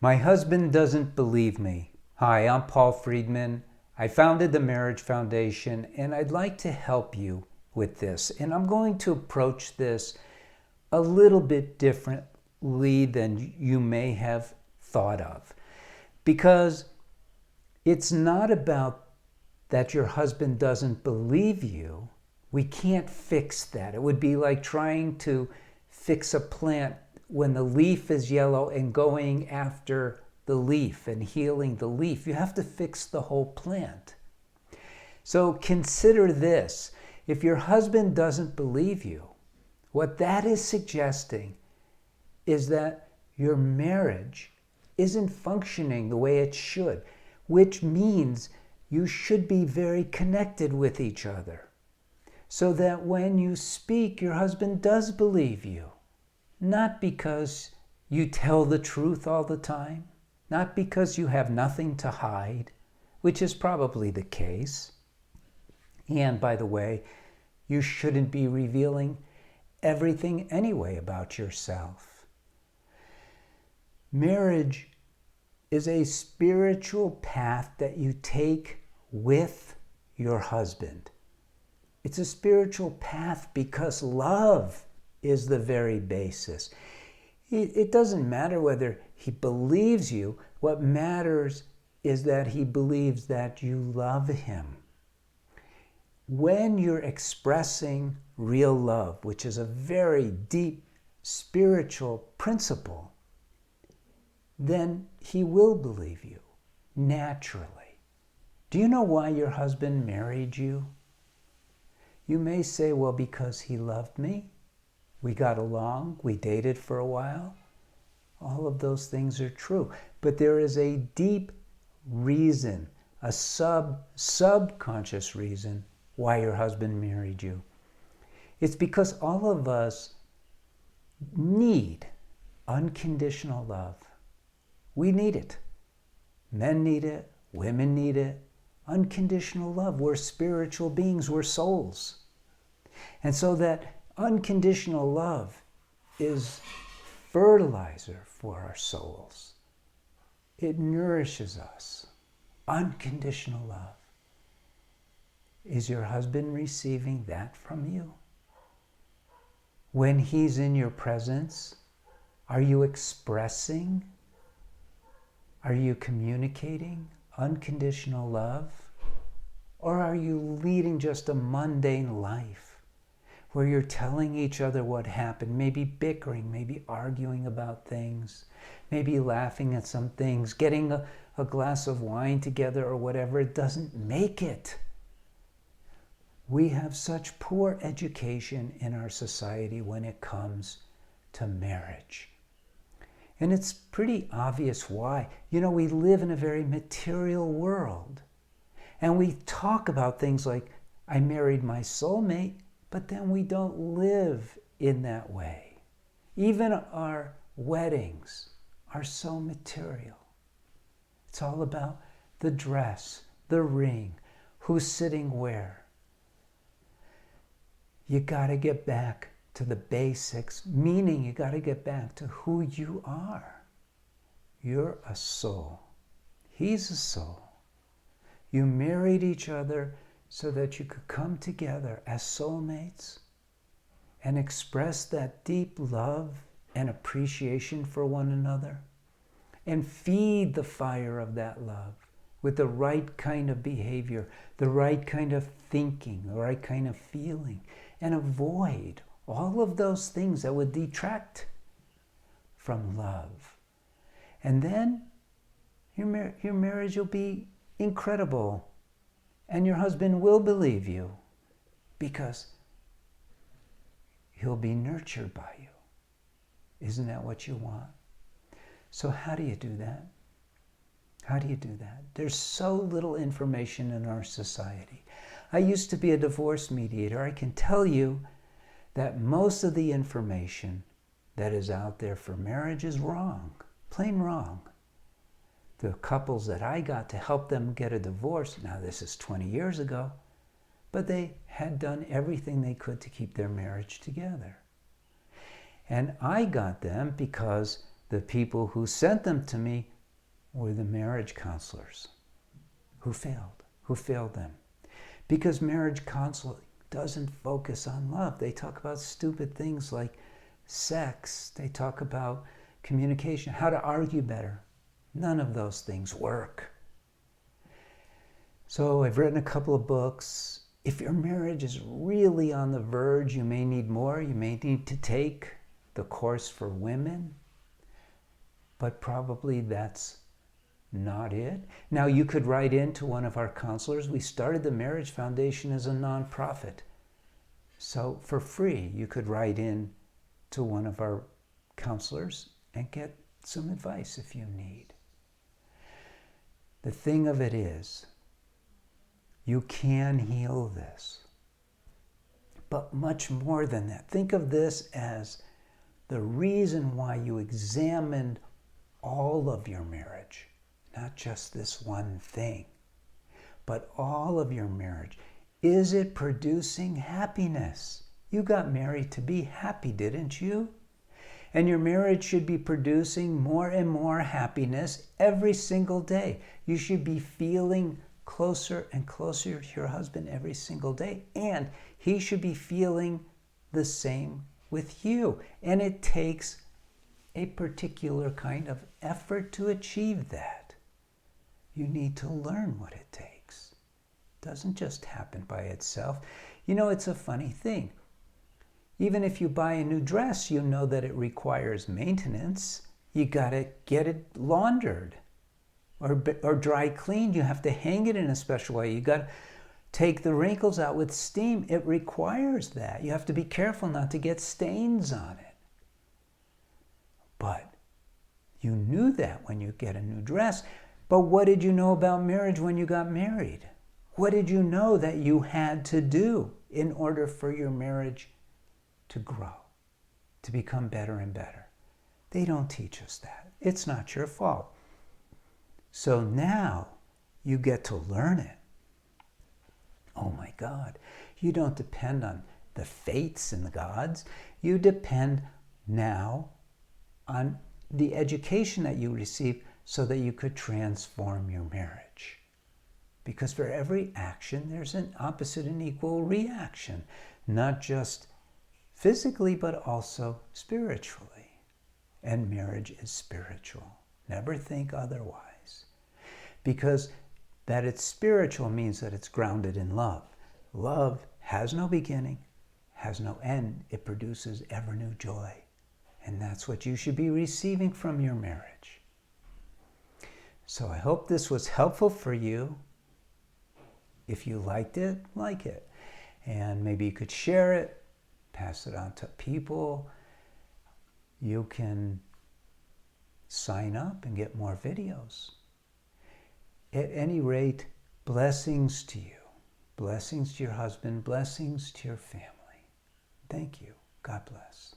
My husband doesn't believe me. Hi, I'm Paul Friedman. I founded the Marriage Foundation, and I'd like to help you with this. And I'm going to approach this a little bit differently than you may have thought of. Because it's not about that your husband doesn't believe you. We can't fix that. It would be like trying to fix a plant when the leaf is yellow and going after the leaf and healing the leaf. You have to fix the whole plant. So consider this. If your husband doesn't believe you, what that is suggesting is that your marriage isn't functioning the way it should, which means you should be very connected with each other so that when you speak, your husband does believe you. Not because you tell the truth all the time, not because you have nothing to hide, which is probably the case. And by the way, you shouldn't be revealing everything anyway about yourself. Marriage is a spiritual path that you take with your husband. It's a spiritual path because love is the very basis. It doesn't matter whether he believes you. What matters is that he believes that you love him. When you're expressing real love, which is a very deep spiritual principle, then he will believe you naturally. Do you know why your husband married you? You may say, well, because he loved me. We got along, we dated for a while. All of those things are true. But there is a deep reason, a subconscious reason why your husband married you. It's because all of us need unconditional love. We need it. Men need it, women need it. Unconditional love. We're spiritual beings, we're souls. And so that unconditional love is fertilizer for our souls. It nourishes us. Unconditional love. Is your husband receiving that from you? When he's in your presence, are you expressing? Are you communicating unconditional love? Or are you leading just a mundane life where you're telling each other what happened, maybe bickering, maybe arguing about things, maybe laughing at some things, getting a glass of wine together or whatever? It doesn't make it. We have such poor education in our society when it comes to marriage. And it's pretty obvious why. You know, we live in a very material world. And we talk about things like, I married my soulmate, but then we don't live in that way. Even our weddings are so material. It's all about the dress, the ring, who's sitting where. You got to get back to the basics, meaning you got to get back to who you are. You're a soul. He's a soul. You married each other so that you could come together as soulmates and express that deep love and appreciation for one another and feed the fire of that love with the right kind of behavior, the right kind of thinking, the right kind of feeling, and avoid all of those things that would detract from love. And then your marriage will be incredible. And your husband will believe you because he'll be nurtured by you. Isn't that what you want? So how do you do that? How do you do that? There's so little information in our society. I used to be a divorce mediator. I can tell you that most of the information that is out there for marriage is wrong, plain wrong. The couples that I got to help them get a divorce, now this is 20 years ago, but they had done everything they could to keep their marriage together. And I got them because The people who sent them to me were the marriage counselors who failed them. Because marriage counseling doesn't focus on love. They talk about stupid things like sex. They talk about communication, how to argue better. None of those things work. So I've written a couple of books. If your marriage is really on the verge, you may need more. You may need to take the course for women. But probably that's not it. Now, you could write into one of our counselors. We started the Marriage Foundation as a nonprofit. So for free, you could write in to one of our counselors and get some advice if you need. The thing of it is, you can heal this. But much more than that. Think of this as the reason why you examined all of your marriage. Not just this one thing, but all of your marriage. Is it producing happiness? You got married to be happy, didn't you? And your marriage should be producing more and more happiness every single day. You should be feeling closer and closer to your husband every single day. And he should be feeling the same with you. And it takes a particular kind of effort to achieve that. You need to learn what it takes. It doesn't just happen by itself. You know, it's a funny thing. Even if you buy a new dress, you know that it requires maintenance. You got to get it laundered or dry cleaned. You have to hang it in a special way. You got to take the wrinkles out with steam. It requires that. You have to be careful not to get stains on it. But you knew that when you get a new dress. But what did you know about marriage when you got married? What did you know that you had to do in order for your marriage to grow, to become better and better? They don't teach us that. It's not your fault. So now you get to learn it. Oh my God. You don't depend on the fates and the gods. You depend now on the education that you receive so that you could transform your marriage. Because for every action, there's an opposite and equal reaction, not just physically, but also spiritually. And marriage is spiritual. Never think otherwise. Because that it's spiritual means that it's grounded in love. Love has no beginning, has no end. It produces ever new joy. And that's what you should be receiving from your marriage. So I hope this was helpful for you. If you liked it, like it. And maybe you could share it, pass it on to people. You can sign up and get more videos. At any rate, blessings to you. Blessings to your husband. Blessings to your family. Thank you. God bless.